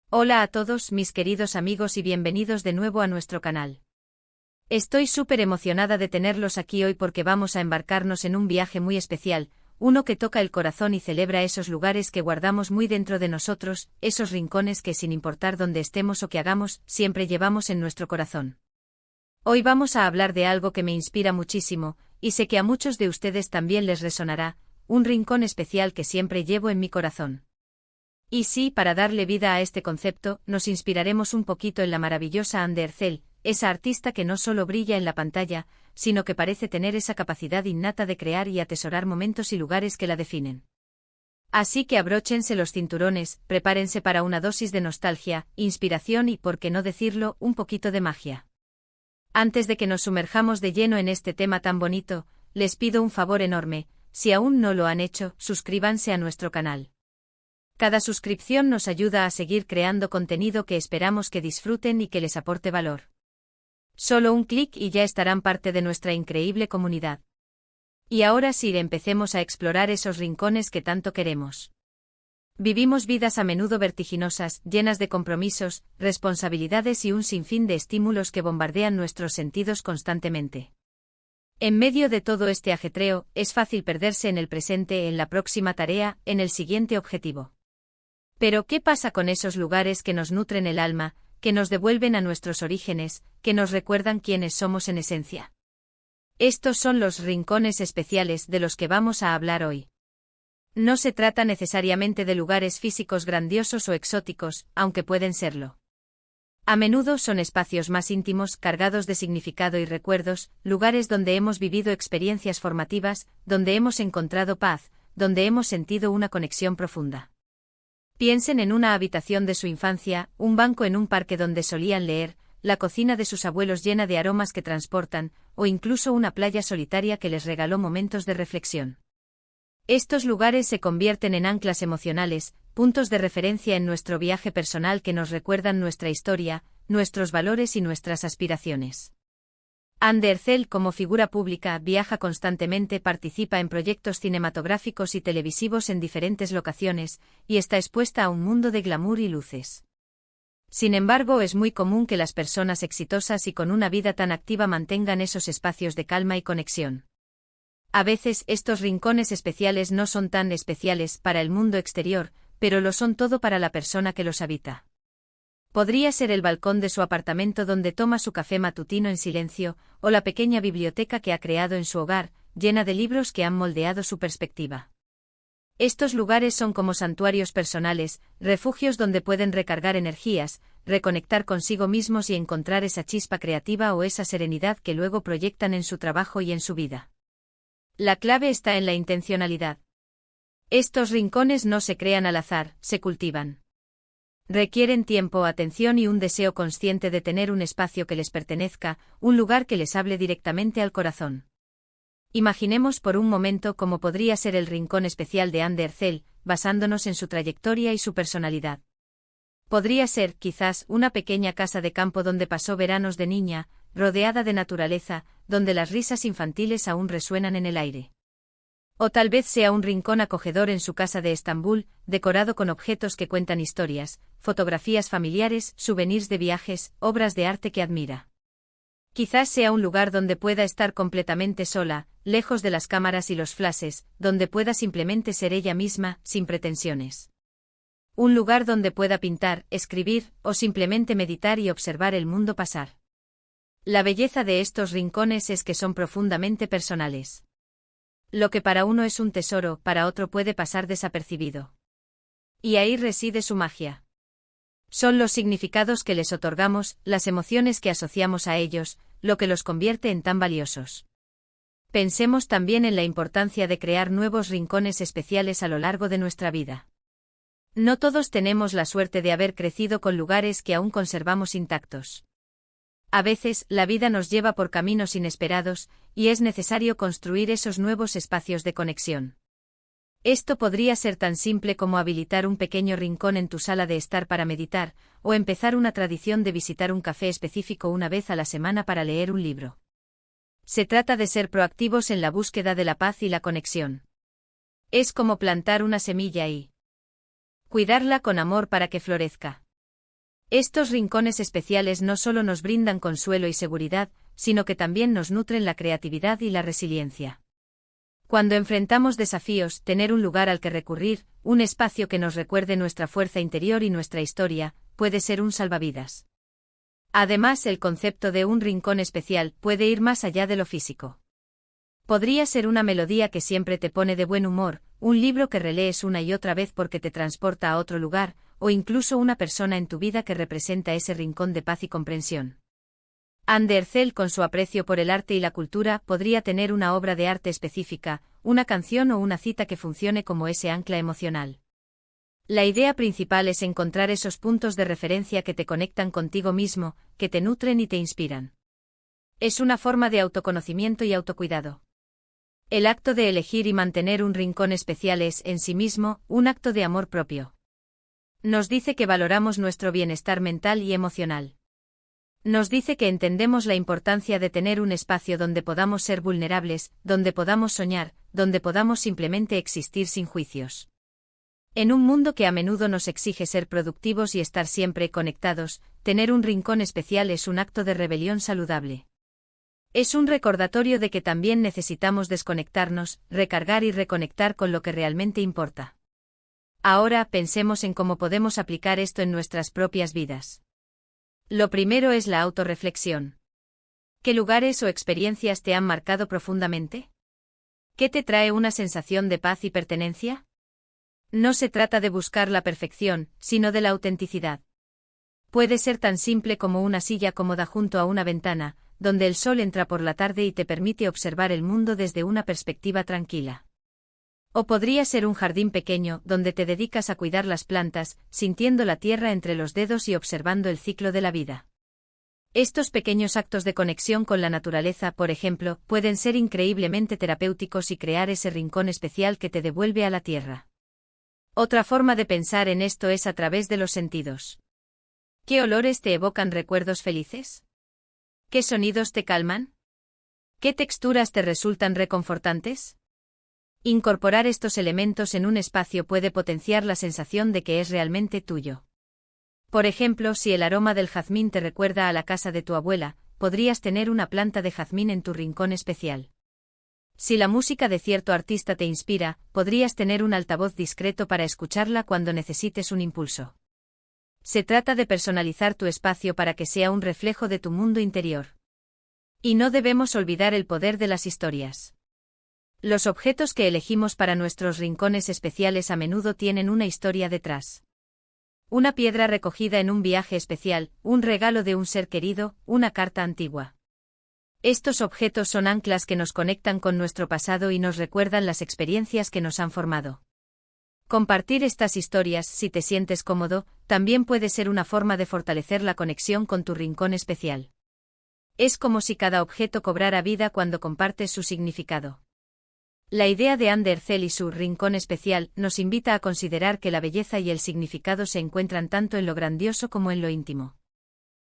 Hola a todos mis queridos amigos y bienvenidos de nuevo a nuestro canal. Estoy súper emocionada de tenerlos aquí hoy porque vamos a embarcarnos en un viaje muy especial, uno que toca el corazón y celebra esos lugares que guardamos muy dentro de nosotros, esos rincones que sin importar dónde estemos o qué hagamos, siempre llevamos en nuestro corazón. Hoy vamos a hablar de algo que me inspira muchísimo, y sé que a muchos de ustedes también les resonará, un rincón especial que siempre llevo en mi corazón. Y sí, para darle vida a este concepto, nos inspiraremos un poquito en la maravillosa Anne Derzel, esa artista que no solo brilla en la pantalla, sino que parece tener esa capacidad innata de crear y atesorar momentos y lugares que la definen. Así que abróchense los cinturones, prepárense para una dosis de nostalgia, inspiración y, por qué no decirlo, un poquito de magia. Antes de que nos sumerjamos de lleno en este tema tan bonito, les pido un favor enorme, si aún no lo han hecho, suscríbanse a nuestro canal. Cada suscripción nos ayuda a seguir creando contenido que esperamos que disfruten y que les aporte valor. Solo un clic y ya estarán parte de nuestra increíble comunidad. Y ahora sí, empecemos a explorar esos rincones que tanto queremos. Vivimos vidas a menudo vertiginosas, llenas de compromisos, responsabilidades y un sinfín de estímulos que bombardean nuestros sentidos constantemente. En medio de todo este ajetreo, es fácil perderse en el presente, en la próxima tarea, en el siguiente objetivo. Pero ¿qué pasa con esos lugares que nos nutren el alma, que nos devuelven a nuestros orígenes, que nos recuerdan quiénes somos en esencia? Estos son los rincones especiales de los que vamos a hablar hoy. No se trata necesariamente de lugares físicos grandiosos o exóticos, aunque pueden serlo. A menudo son espacios más íntimos, cargados de significado y recuerdos, lugares donde hemos vivido experiencias formativas, donde hemos encontrado paz, donde hemos sentido una conexión profunda. Piensen en una habitación de su infancia, un banco en un parque donde solían leer, la cocina de sus abuelos llena de aromas que transportan, o incluso una playa solitaria que les regaló momentos de reflexión. Estos lugares se convierten en anclas emocionales, puntos de referencia en nuestro viaje personal que nos recuerdan nuestra historia, nuestros valores y nuestras aspiraciones. Anne Derzel, como figura pública, viaja constantemente, participa en proyectos cinematográficos y televisivos en diferentes locaciones, y está expuesta a un mundo de glamour y luces. Sin embargo, es muy común que las personas exitosas y con una vida tan activa mantengan esos espacios de calma y conexión. A veces, estos rincones especiales no son tan especiales para el mundo exterior, pero lo son todo para la persona que los habita. Podría ser el balcón de su apartamento donde toma su café matutino en silencio, o la pequeña biblioteca que ha creado en su hogar, llena de libros que han moldeado su perspectiva. Estos lugares son como santuarios personales, refugios donde pueden recargar energías, reconectar consigo mismos y encontrar esa chispa creativa o esa serenidad que luego proyectan en su trabajo y en su vida. La clave está en la intencionalidad. Estos rincones no se crean al azar, se cultivan. Requieren tiempo, atención y un deseo consciente de tener un espacio que les pertenezca, un lugar que les hable directamente al corazón. Imaginemos por un momento cómo podría ser el rincón especial de Anne Derzel, basándonos en su trayectoria y su personalidad. Podría ser, quizás, una pequeña casa de campo donde pasó veranos de niña, rodeada de naturaleza, donde las risas infantiles aún resuenan en el aire. O tal vez sea un rincón acogedor en su casa de Estambul, decorado con objetos que cuentan historias, fotografías familiares, souvenirs de viajes, obras de arte que admira. Quizás sea un lugar donde pueda estar completamente sola, lejos de las cámaras y los flashes, donde pueda simplemente ser ella misma, sin pretensiones. Un lugar donde pueda pintar, escribir, o simplemente meditar y observar el mundo pasar. La belleza de estos rincones es que son profundamente personales. Lo que para uno es un tesoro, para otro puede pasar desapercibido. Y ahí reside su magia. Son los significados que les otorgamos, las emociones que asociamos a ellos, lo que los convierte en tan valiosos. Pensemos también en la importancia de crear nuevos rincones especiales a lo largo de nuestra vida. No todos tenemos la suerte de haber crecido con lugares que aún conservamos intactos. A veces, la vida nos lleva por caminos inesperados, y es necesario construir esos nuevos espacios de conexión. Esto podría ser tan simple como habilitar un pequeño rincón en tu sala de estar para meditar, o empezar una tradición de visitar un café específico una vez a la semana para leer un libro. Se trata de ser proactivos en la búsqueda de la paz y la conexión. Es como plantar una semilla y cuidarla con amor para que florezca. Estos rincones especiales no solo nos brindan consuelo y seguridad, sino que también nos nutren la creatividad y la resiliencia. Cuando enfrentamos desafíos, tener un lugar al que recurrir, un espacio que nos recuerde nuestra fuerza interior y nuestra historia, puede ser un salvavidas. Además, el concepto de un rincón especial puede ir más allá de lo físico. Podría ser una melodía que siempre te pone de buen humor, un libro que relees una y otra vez porque te transporta a otro lugar, o incluso una persona en tu vida que representa ese rincón de paz y comprensión. Ander Zell, con su aprecio por el arte y la cultura, podría tener una obra de arte específica, una canción o una cita que funcione como ese ancla emocional. La idea principal es encontrar esos puntos de referencia que te conectan contigo mismo, que te nutren y te inspiran. Es una forma de autoconocimiento y autocuidado. El acto de elegir y mantener un rincón especial es, en sí mismo, un acto de amor propio. Nos dice que valoramos nuestro bienestar mental y emocional. Nos dice que entendemos la importancia de tener un espacio donde podamos ser vulnerables, donde podamos soñar, donde podamos simplemente existir sin juicios. En un mundo que a menudo nos exige ser productivos y estar siempre conectados, tener un rincón especial es un acto de rebelión saludable. Es un recordatorio de que también necesitamos desconectarnos, recargar y reconectar con lo que realmente importa. Ahora pensemos en cómo podemos aplicar esto en nuestras propias vidas. Lo primero es la autorreflexión. ¿Qué lugares o experiencias te han marcado profundamente? ¿Qué te trae una sensación de paz y pertenencia? No se trata de buscar la perfección, sino de la autenticidad. Puede ser tan simple como una silla cómoda junto a una ventana, donde el sol entra por la tarde y te permite observar el mundo desde una perspectiva tranquila. O podría ser un jardín pequeño, donde te dedicas a cuidar las plantas, sintiendo la tierra entre los dedos y observando el ciclo de la vida. Estos pequeños actos de conexión con la naturaleza, por ejemplo, pueden ser increíblemente terapéuticos y crear ese rincón especial que te devuelve a la tierra. Otra forma de pensar en esto es a través de los sentidos. ¿Qué olores te evocan recuerdos felices? ¿Qué sonidos te calman? ¿Qué texturas te resultan reconfortantes? Incorporar estos elementos en un espacio puede potenciar la sensación de que es realmente tuyo. Por ejemplo, si el aroma del jazmín te recuerda a la casa de tu abuela, podrías tener una planta de jazmín en tu rincón especial. Si la música de cierto artista te inspira, podrías tener un altavoz discreto para escucharla cuando necesites un impulso. Se trata de personalizar tu espacio para que sea un reflejo de tu mundo interior. Y no debemos olvidar el poder de las historias. Los objetos que elegimos para nuestros rincones especiales a menudo tienen una historia detrás. Una piedra recogida en un viaje especial, un regalo de un ser querido, una carta antigua. Estos objetos son anclas que nos conectan con nuestro pasado y nos recuerdan las experiencias que nos han formado. Compartir estas historias, si te sientes cómodo, también puede ser una forma de fortalecer la conexión con tu rincón especial. Es como si cada objeto cobrara vida cuando compartes su significado. La idea de Ander Zell y su rincón especial nos invita a considerar que la belleza y el significado se encuentran tanto en lo grandioso como en lo íntimo.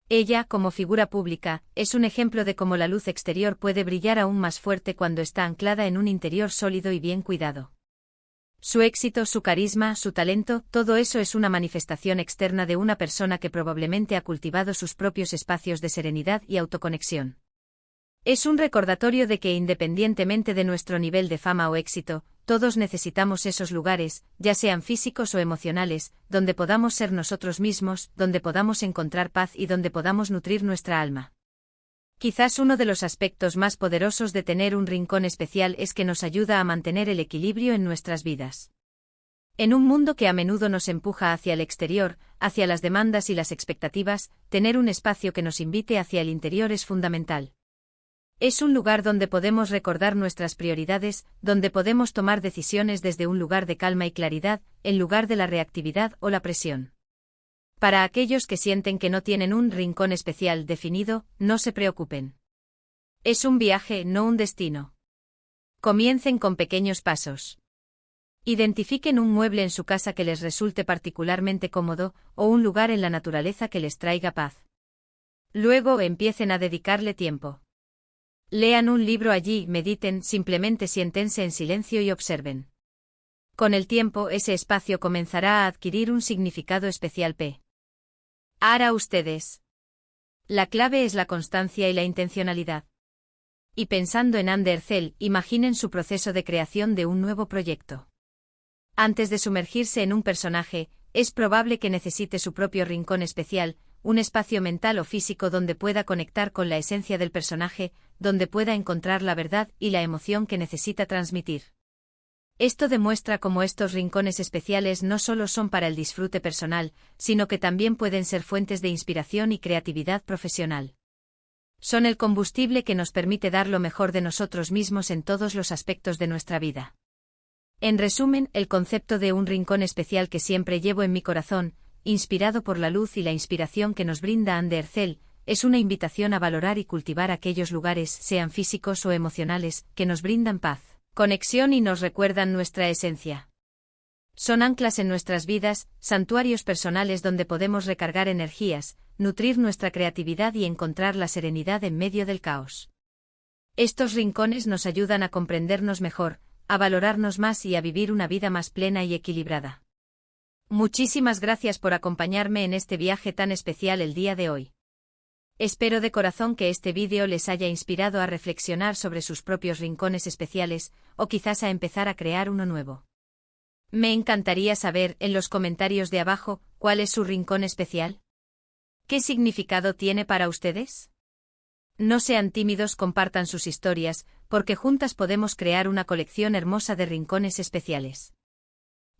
Ella, como figura pública, es un ejemplo de cómo la luz exterior puede brillar aún más fuerte cuando está anclada en un interior sólido y bien cuidado. Su éxito, su carisma, su talento, todo eso es una manifestación externa de una persona que probablemente ha cultivado sus propios espacios de serenidad y autoconexión. Es un recordatorio de que independientemente de nuestro nivel de fama o éxito, todos necesitamos esos lugares, ya sean físicos o emocionales, donde podamos ser nosotros mismos, donde podamos encontrar paz y donde podamos nutrir nuestra alma. Quizás uno de los aspectos más poderosos de tener un rincón especial es que nos ayuda a mantener el equilibrio en nuestras vidas. En un mundo que a menudo nos empuja hacia el exterior, hacia las demandas y las expectativas, tener un espacio que nos invite hacia el interior es fundamental. Es un lugar donde podemos recordar nuestras prioridades, donde podemos tomar decisiones desde un lugar de calma y claridad, en lugar de la reactividad o la presión. Para aquellos que sienten que no tienen un rincón especial definido, no se preocupen. Es un viaje, no un destino. Comiencen con pequeños pasos. Identifiquen un mueble en su casa que les resulte particularmente cómodo, o un lugar en la naturaleza que les traiga paz. Luego empiecen a dedicarle tiempo. Lean un libro allí, mediten, simplemente siéntense en silencio y observen. Con el tiempo ese espacio comenzará a adquirir un significado especial. Ahora ustedes. La clave es la constancia y la intencionalidad. Y pensando en Undercell, imaginen su proceso de creación de un nuevo proyecto. Antes de sumergirse en un personaje, es probable que necesite su propio rincón especial, un espacio mental o físico donde pueda conectar con la esencia del personaje, donde pueda encontrar la verdad y la emoción que necesita transmitir. Esto demuestra cómo estos rincones especiales no solo son para el disfrute personal, sino que también pueden ser fuentes de inspiración y creatividad profesional. Son el combustible que nos permite dar lo mejor de nosotros mismos en todos los aspectos de nuestra vida. En resumen, el concepto de un rincón especial que siempre llevo en mi corazón, inspirado por la luz y la inspiración que nos brinda Undercell, es una invitación a valorar y cultivar aquellos lugares, sean físicos o emocionales, que nos brindan paz, conexión y nos recuerdan nuestra esencia. Son anclas en nuestras vidas, santuarios personales donde podemos recargar energías, nutrir nuestra creatividad y encontrar la serenidad en medio del caos. Estos rincones nos ayudan a comprendernos mejor, a valorarnos más y a vivir una vida más plena y equilibrada. Muchísimas gracias por acompañarme en este viaje tan especial el día de hoy. Espero de corazón que este vídeo les haya inspirado a reflexionar sobre sus propios rincones especiales, o quizás a empezar a crear uno nuevo. Me encantaría saber, en los comentarios de abajo, ¿cuál es su rincón especial? ¿Qué significado tiene para ustedes? No sean tímidos, compartan sus historias, porque juntas podemos crear una colección hermosa de rincones especiales.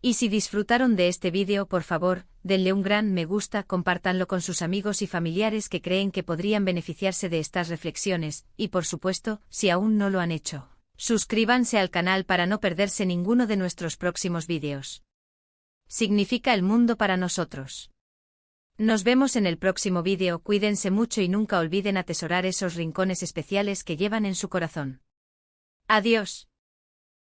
Y si disfrutaron de este vídeo, por favor, denle un gran me gusta, compártanlo con sus amigos y familiares que creen que podrían beneficiarse de estas reflexiones, y por supuesto, si aún no lo han hecho, suscríbanse al canal para no perderse ninguno de nuestros próximos vídeos. Significa el mundo para nosotros. Nos vemos en el próximo vídeo, cuídense mucho y nunca olviden atesorar esos rincones especiales que llevan en su corazón. Adiós.